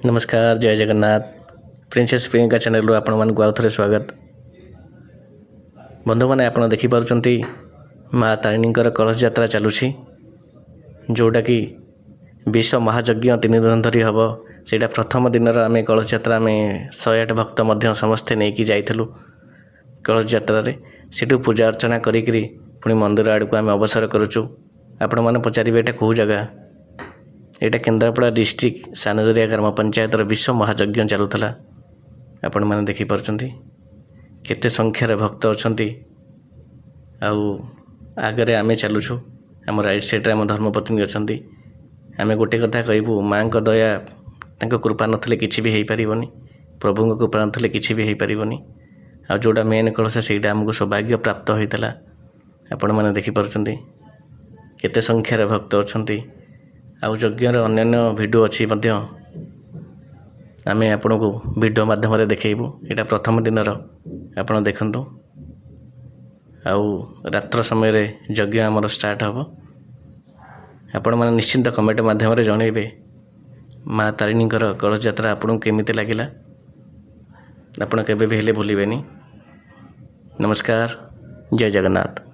नमस्कार जय Jagannath princess Priyanka channel रू आपण मानक आउ थे स्वागत। बंधु मैंने आप देखिपुंट माँ तारिणी कलश यात्रा चलुची जोटा कि विश्व महायज्ञ 3 दिन धरी हम से प्रथम दिन आम कलश यात्रा आम 108 भक्त समस्ते नहीं जाइलु कलश यात्रा से पूजा अर्चना करी पुणी मंदिर आड़ को आम अवसर करुचु। आपण मैंने पचारे ये कौ जगह यहाँ केन्द्रापड़ा डिस्ट्रिक्ट सानजरिया ग्राम पंचायत विश्व महायज्ञ चलुला। आपण मैंने देखिपुंट केते संख्यार भक्त अच्छा आगे आमे चलुछु आम राइट साइड्रे आम धर्मपत्नी अच्छा आम गोटे कथा कहबू माँ को दया तांको कृपा नथिले किछि भी हो पारिबनी प्रभु कृपा नथिले किछि भी हो पारिबनी आ जोड़ा मेन कलश सेटा आमको सौभाग्य प्राप्त होइतला। आपण मैंने देखिपुंट केते संख्यार भक्त अच्छा आउ यज्ञर अन्य भिडियो अच्छी आम आपण को भिडियो माध्यम देखू। यहाँ प्रथम दिन आप देखु आउ रात्र समय यज्ञ आमर स्टार्ट हम आपण मैंने निश्चिंत कमेंट माध्यम जनइबे माँ तारिणी कलश यात्रा आपको केमी लगिला आपड़ केबे भी हेले भूलिबेनी। नमस्कार जय जगन्नाथ।